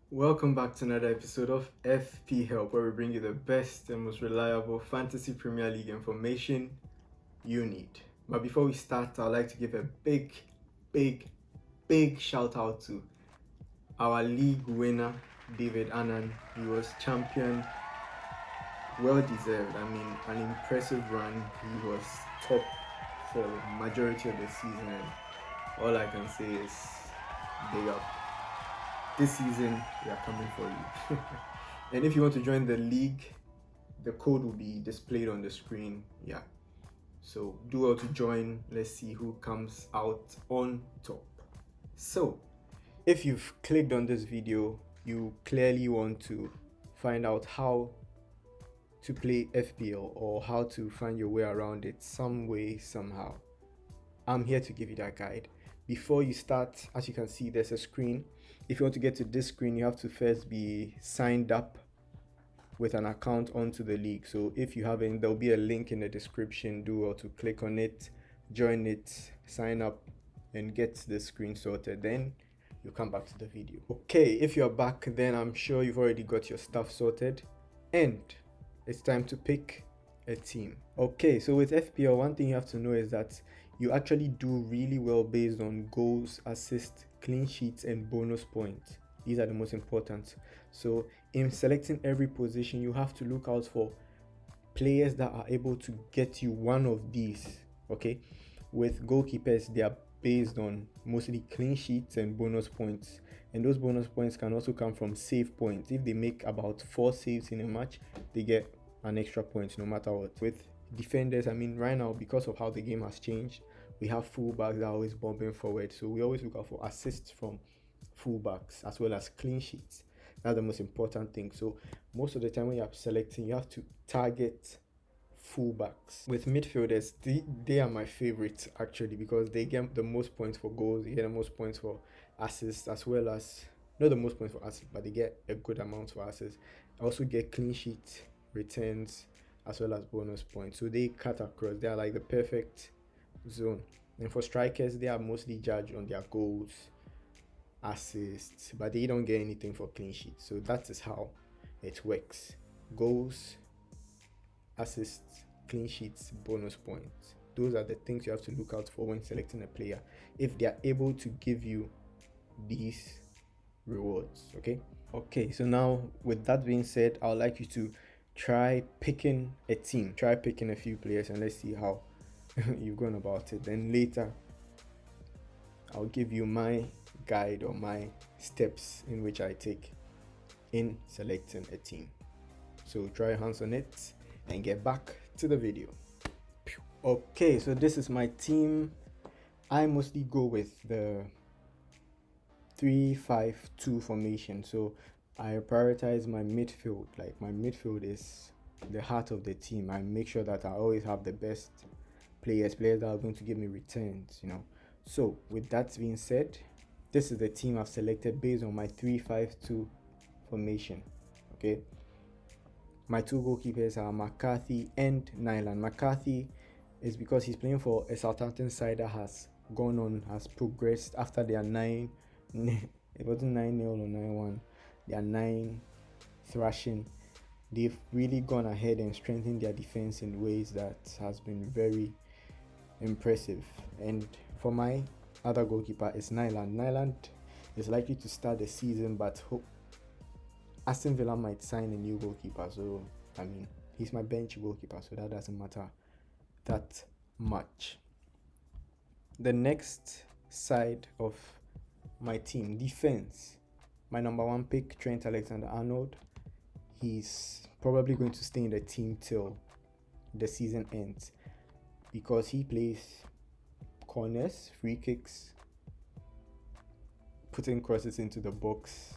Welcome back to another episode of FPheLp, where we bring you the best and most reliable fantasy Premier League information you need. But before we start, I'd like to give a big shout out to our league winner, David Annan. He was champion, well deserved. I mean, an impressive run. He was top for majority of the season, and all I can say is big up. This season we are coming for you. And if you want to join the league, the code will be displayed on the screen. Yeah, so do well to join. Let's see who comes out on top. So if you've clicked on this video, you clearly want to find out how to play FPL or how to find your way around it some way, somehow. I'm here to give you that guide. Before you start, as you can see, there's a screen. If you want to get to this screen, you have to first be signed up with an account onto the league. So if you haven't, there'll be a link in the description. Do well to click on it, join it, sign up, and get the screen sorted. Then you come back to the video. Okay, if you're back, then I'm sure you've already got your stuff sorted, and it's time to pick a team. Okay, so with FPL, one thing you have to know is that you actually do really well based on goals, assists, clean sheets, and bonus points. These are the most important. So in selecting every position, you have to look out for players that are able to get you one of these. Okay, with goalkeepers, they are based on mostly clean sheets and bonus points, and those bonus points can also come from save points. If they make about 4 saves in a match, they get an extra point no matter what. With defenders, I mean, right now, because of how the game has changed, we have fullbacks that are always bombing forward, so we always look out for assists from fullbacks as well as clean sheets. That's the most important thing. So most of the time when you're selecting, you have to target fullbacks. With midfielders, they are my favorites actually, because they get the most points for goals, they get the most points for assists, as well as not the most points for assists, but they get a good amount for assists. Also get clean sheet returns as well as bonus points, so they cut across. They are like the perfect zone. And for strikers, they are mostly judged on their goals, assists, but they don't get anything for clean sheets. So that is how it works: goals, assists, clean sheets, bonus points. Those are the things you have to look out for when selecting a player, if they are able to give you these rewards. Okay, so now with that being said, I would like you to try picking a team, try picking a few players, and let's see how you've gone about it. Then later I'll give you my guide or my steps in which I take in selecting a team. So try your hands on it and get back to the video. Okay, so this is my team. I mostly go with the 3-5-2 formation. So I prioritize my midfield. Like, my midfield is the heart of the team. I make sure that I always have the best players that are going to give me returns, So with that being said, this is the team I've selected based on my 3-5-2 formation. Okay, my two goalkeepers are McCarthy and Nyland. McCarthy is because he's playing for a Southampton side that has progressed after their 9 it wasn't 9-0 or 9-1, their 9 thrashing. They've really gone ahead and strengthened their defense in ways that has been very impressive. And for my other goalkeeper is Nyland. Nyland is likely to start the season, but Aston Villa might sign a new goalkeeper. So, I mean, he's my bench goalkeeper, so that doesn't matter that much. The next side of my team, defense. My number 1 pick, Trent Alexander-Arnold. He's probably going to stay in the team till the season ends. because he plays corners, free kicks, putting crosses into the box,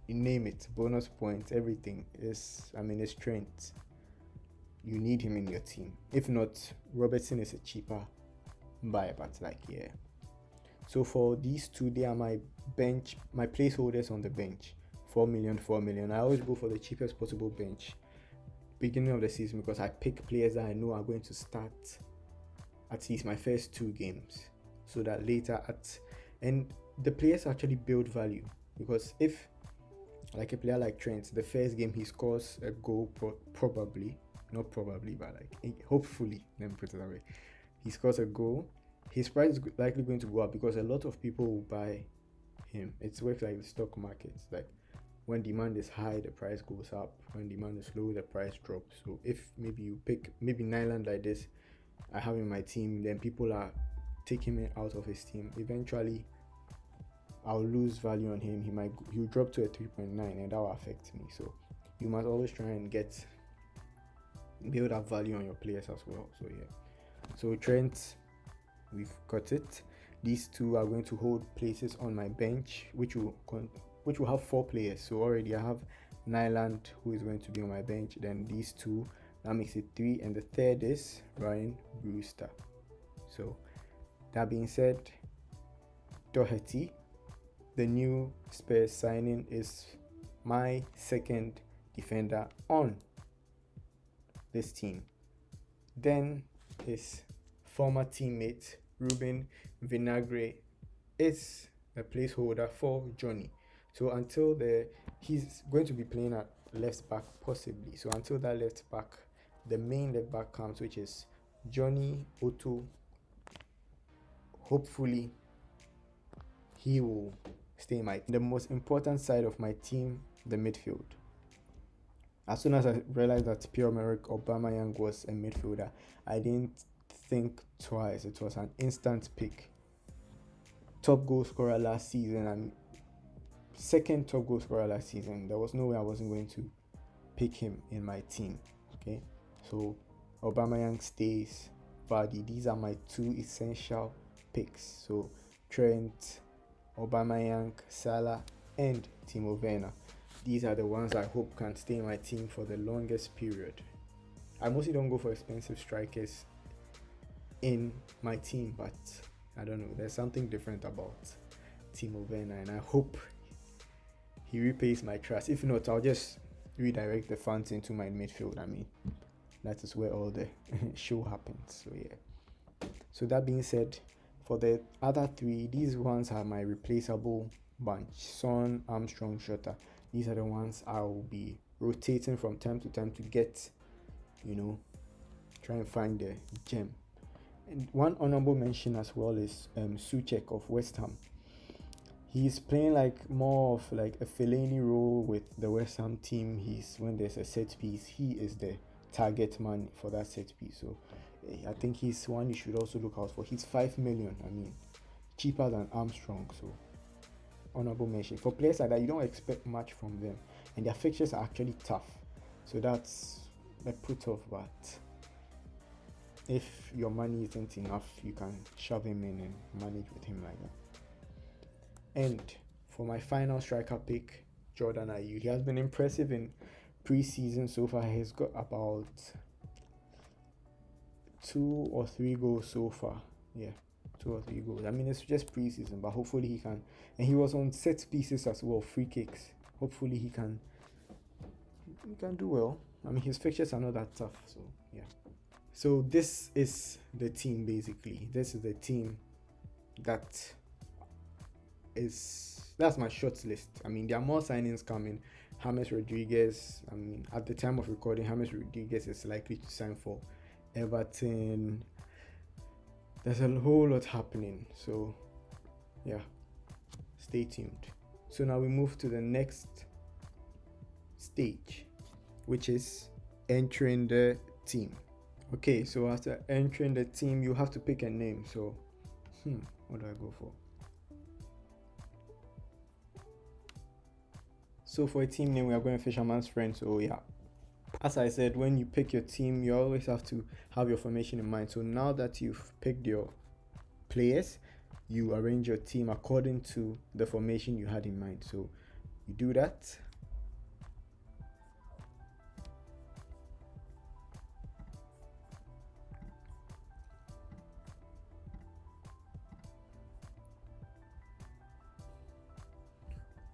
you name it, bonus points, everything is, his strength. You need him in your team. If not, Robertson is a cheaper buy, but yeah. So for these two, they are my placeholders on the bench. 4 million. I always go for the cheapest possible bench beginning of the season because I pick players that I know are going to start at least my first 2 games, so that later and the players actually build value. Because if, like, a player like Trent, the first game he scores a goal, hopefully, let me put it that way, he scores a goal, his price is likely going to go up because a lot of people will buy him. It's works like the stock markets. Like, when demand is high, the price goes up. When demand is low, the price drops. So if maybe you pick Nyland like this, I have in my team, then people are taking him out of his team. Eventually, I'll lose value on him. He'll drop to a 3.9, and that will affect me. So you must always try and build up value on your players as well. So yeah. So Trent, we've got it. These two are going to hold places on my bench, which will have 4 players. So already I have Nyland, who is going to be on my bench. Then these two, that makes it 3, and the third is Ryan Brewster. So that being said, Doherty, the new Spurs signing, is my second defender on this team. Then his former teammate Ruben Vinagre is a placeholder for Johnny. So until he's going to be playing at left back possibly. So until that left back, the main left back comes, which is Johnny Otto. Hopefully he will stay in the most important side of my team, the midfield. As soon as I realized that Pierre-Emerick Aubameyang was a midfielder, I didn't think twice. It was an instant pick. Top goal scorer last season and second top goal scorer last season. There was no way I wasn't going to pick him in my team. Okay, so Aubameyang stays. Vardy. These are my 2 essential picks. So Trent, Aubameyang, Salah, and Timo Werner. These are the ones I hope can stay in my team for the longest period. I mostly don't go for expensive strikers in my team, but I don't know, there's something different about Timo Werner, and I hope he repays my trust. If not, I'll just redirect the funds into my midfield. That is where all the show happens. So yeah. So that being said, for the other 3, these ones are my replaceable bunch. Son, Armstrong, Jota. These are the ones I will be rotating from time to time to get, try and find the gem. And one honorable mention as well is Souček of West Ham. He's playing like more of like a Fellaini role with the West Ham team. When there's a set piece, he is the target man for that set piece. So I think he's one you should also look out for. He's 5 million. Cheaper than Armstrong. So honorable mention. For players like that, you don't expect much from them, and their fixtures are actually tough. So that's a put off, but if your money isn't enough, you can shove him in and manage with him like that. And for my final striker pick, Jordan Ayew. He has been impressive in pre-season so far. He's got about 2 or 3 goals so far. Yeah, 2 or 3 goals. It's just pre-season, but hopefully he can. And he was on set pieces as well, free kicks. Hopefully he can do well. His fixtures are not that tough, so yeah. So this is the team basically. This is the team that's my short list. There are more signings coming. James Rodriguez, at the time of recording, James Rodriguez is likely to sign for Everton. There's a whole lot happening, so yeah, stay tuned. So now we move to the next stage, which is entering the team. Okay, so after entering the team, you have to pick a name. So what do I go for? So for a team name, we are going Fisherman's Friend. So yeah, As I said, when you pick your team, you always have to have your formation in mind. So now that you've picked your players, you arrange your team according to the formation you had in mind. So you do that.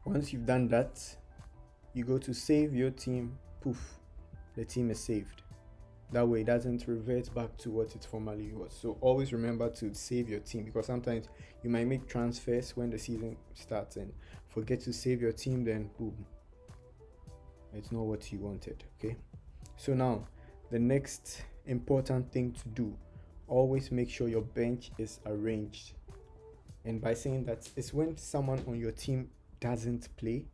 Once you've done that, you go to save your team. Poof, the team is saved. That way it doesn't revert back to what it formerly was. So always remember to save your team, because sometimes you might make transfers when the season starts and forget to save your team, then boom, it's not what you wanted. Okay, so now the next important thing to do, always make sure your bench is arranged. And by saying that, it's when someone on your team doesn't play,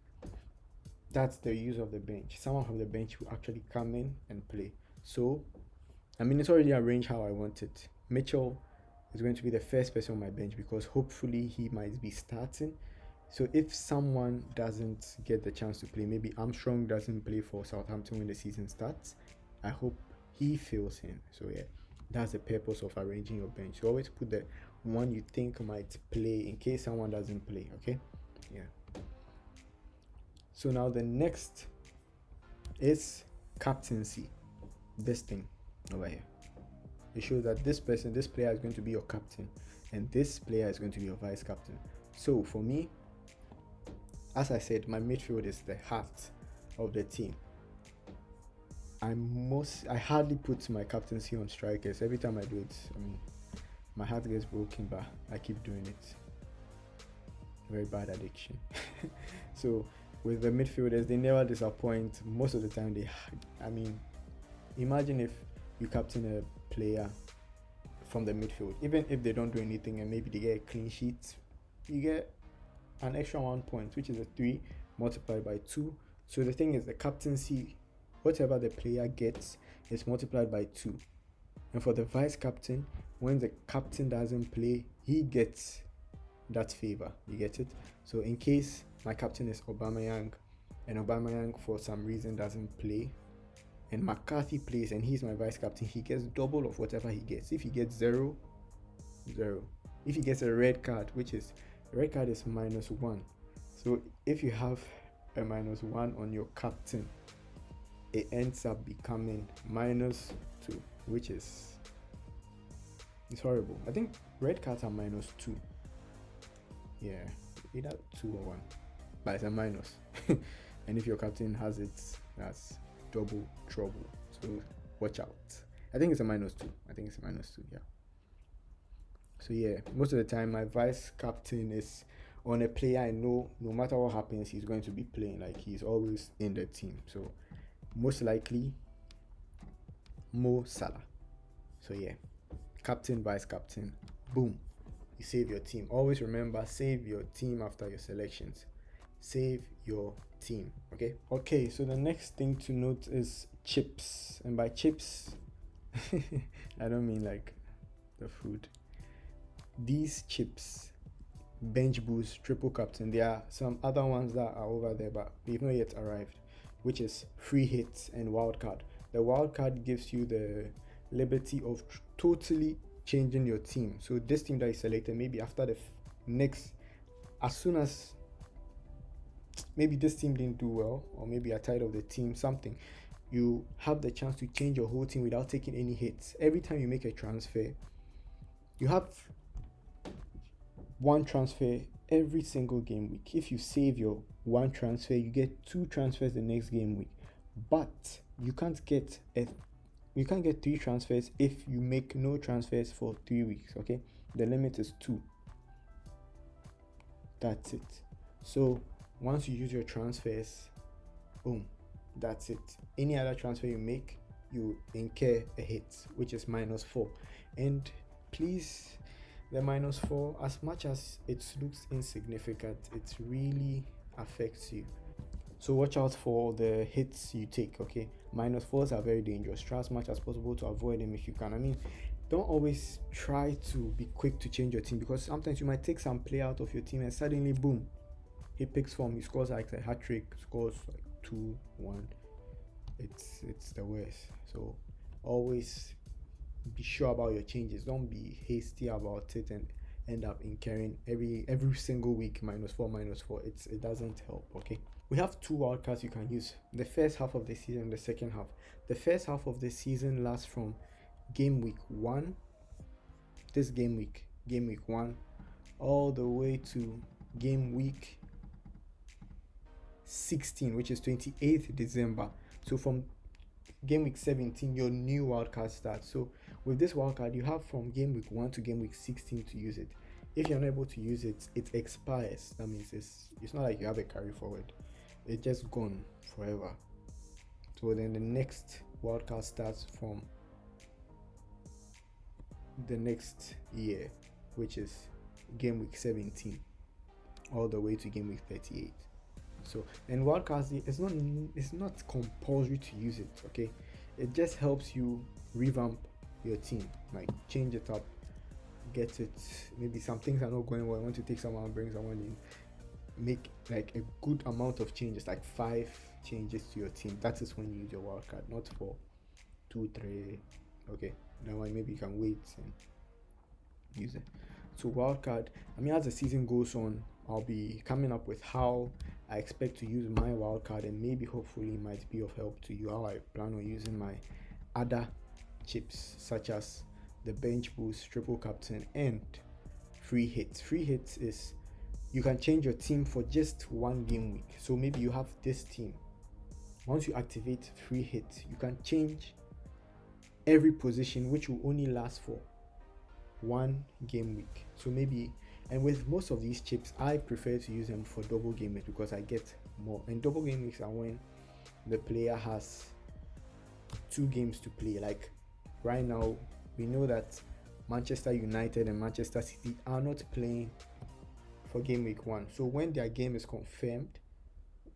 that's the use of the bench. Someone from the bench will actually come in and play. So, I mean, it's already arranged how I want it. Mitchell is going to be the first person on my bench because hopefully he might be starting. So if someone doesn't get the chance to play, maybe Armstrong doesn't play for Southampton when the season starts, I hope he fills in. So yeah, that's the purpose of arranging your bench. So always put the one you think might play in case someone doesn't play, okay? Yeah. So now the next is captaincy. This thing over here. It shows that this player is going to be your captain, and this player is going to be your vice captain. So for me, as I said, my midfield is the heart of the team. I hardly put my captaincy on strikers. Every time I do it, I mean, my heart gets broken, but I keep doing it. Very bad addiction. So with the midfielders, they never disappoint. Most of the time, imagine if you captain a player from the midfield, even if they don't do anything and maybe they get a clean sheet, you get an extra 1 point, which is a 3 multiplied by 2. So the thing is, the captaincy, whatever the player gets is multiplied by 2. And for the vice captain, when the captain doesn't play, he gets that favor. You get it? So in case my captain is Aubameyang and Aubameyang for some reason doesn't play, and McCarthy plays and he's my vice captain, he gets double of whatever he gets. If he gets 0, 0. If he gets a red card, red card is -1. So if you have a -1 on your captain, it ends up becoming -2, which is, it's horrible. I think red cards are -2. Yeah, either 2 or 1, but it's a minus. And if your captain has it, that's double trouble. So watch out. I think it's a -2. Yeah. So yeah, most of the time my vice captain is on a player I know no matter what happens, he's going to be playing. Like, he's always in the team. So most likely Mo Salah. So yeah, captain, vice captain, boom, you save your team. Always remember, save your team after your selections. Save your team. Okay, so the next thing to note is chips. And by chips, I don't mean like the food. These chips, bench boost, triple captain, there are some other ones that are over there, but they've not yet arrived, which is free hits and wildcard. The wildcard gives you the liberty of totally changing your team. So this team that you selected, maybe after the next, as soon as maybe this team didn't do well, or maybe you're tired of the team, something, you have the chance to change your whole team without taking any hits. Every time you make a transfer, you have one transfer every single game week. If you save your one transfer, you get 2 transfers the next game week. But you can't get 3 transfers if you make no transfers for 3 weeks. Okay, the limit is 2. That's it. So once you use your transfers, boom, that's it. Any other transfer you make, you incur a hit, which is -4. And please, the -4, as much as it looks insignificant, it really affects you. So watch out for the hits you take. Okay, -4s are very dangerous. Try as much as possible to avoid them if you can. I mean, don't always try to be quick to change your team, because sometimes you might take some player out of your team and suddenly, boom, he picks form, he scores like a hat-trick, scores like 2-1. it's the worst. So always be sure about your changes. Don't be hasty about it and end up incurring every single week -4. It doesn't help. Okay, we have 2 wildcards you can use: the first half of the season and the second half. The first half of the season lasts from game week 1, this game week 1, all the way to game week 16, which is 28th December. So from game week 17, your new wildcard starts. So with this wildcard, you have from game week 1 to game week 16 to use it. If you're not able to use it, it expires. That means it's not like you have a carry forward. It's just gone forever. So then the next wildcard starts from the next year, which is game week 17, all the way to game week 38. So and wildcards, it's not compulsory to use it. Okay, it just helps you revamp your team, like change it up, get it. Maybe some things are not going well, I want to take someone, bring someone in, make like a good amount of changes, like 5 changes to your team. That is when you use your wildcard, not for 2, 3. Okay, that one maybe you can wait and use it. So wildcard, I mean, as the season goes on, I'll be coming up with how I expect to use my wildcard, and maybe hopefully it might be of help to you how I plan on using my other chips, such as the bench boost, triple captain, and free hits. Free hits is you can change your team for just 1 game week. So maybe you have this team. Once you activate free hits, you can change every position, which will only last for 1 game week. So maybe, and with most of these chips, I prefer to use them for double game week because I get more. And double game weeks are when the player has 2 games to play. Like right now, we know that Manchester United and Manchester City are not playing for game week 1. So when their game is confirmed,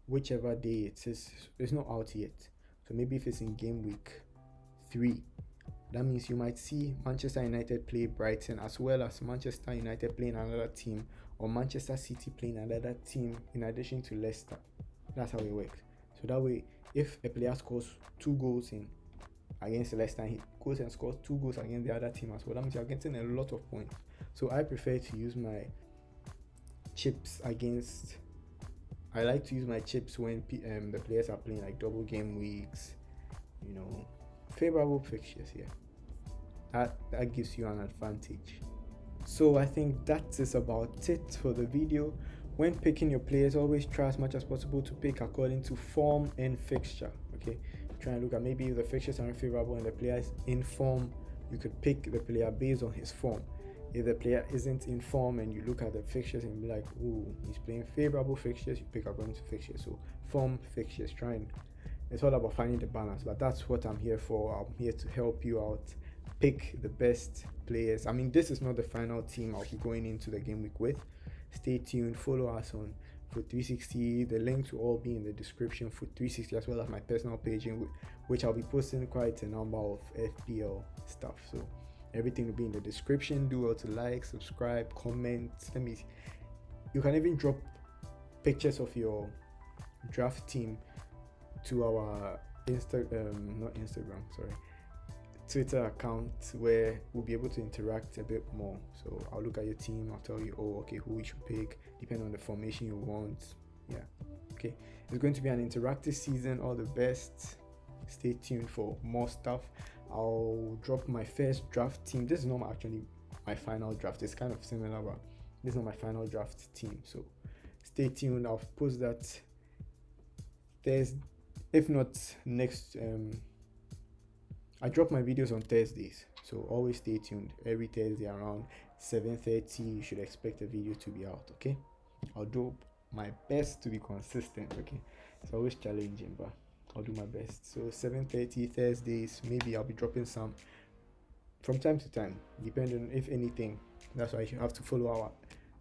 whichever day it is, it's not out yet. So maybe if it's in game week 3, that means you might see Manchester United play Brighton, as well as Manchester United playing another team, or Manchester City playing another team in addition to Leicester. That's how it works. So that way, if a player scores 2 goals against Leicester, he goes and scores 2 goals against the other team as well, that means you're getting a lot of points. So I prefer to use my chips against, I like to use my chips when the players are playing like double game weeks, favorable fixtures. That gives you an advantage. So I think that is about it for the video. When picking your players, always try as much as possible to pick according to form and fixture. Okay, try and look at maybe if the fixtures are unfavorable and the player is in form, you could pick the player based on his form. If the player isn't in form and you look at the fixtures and be like, ooh, he's playing favorable fixtures, you pick according to fixtures. So form, fixtures, it's all about finding the balance. But that's what I'm here for. I'm here to help you out, pick the best players. I mean, this is not the final team I'll be going into the game week with. Stay tuned, follow us on FPheLp360. The links will all be in the description for FPheLp360, as well as my personal page, in which I'll be posting quite a number of FPL stuff. So everything will be in the description. Do well to like, subscribe, comment. You can even drop pictures of your draft team to our Twitter account, where we'll be able to interact a bit more. So I'll look at your team, I'll tell you, who we should pick, depending on the formation you want. Okay, it's going to be an interactive season. All the best. Stay tuned for more stuff. I'll drop my first draft team. This is not actually my final draft. It's kind of similar, but this is not my final draft team. So stay tuned. I'll post that Thursday, if not next. I drop my videos on Thursdays, so always stay tuned. Every Thursday around 7:30, you should expect a video to be out. Okay, I'll do my best to be consistent. Okay, it's always challenging, but I'll do my best. So 7:30 Thursdays, maybe I'll be dropping some from time to time, depending if anything. That's why you have to follow our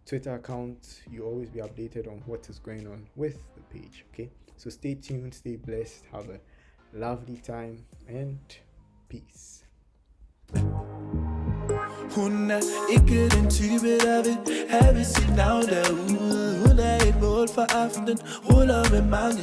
Twitter account. You always be updated on what is going on with the page. Okay, so stay tuned, stay blessed, have a lovely time, and peace. Hunna ikke den type, der vil have sit navn derude. Hun er et mål for aftenen, ruller med mange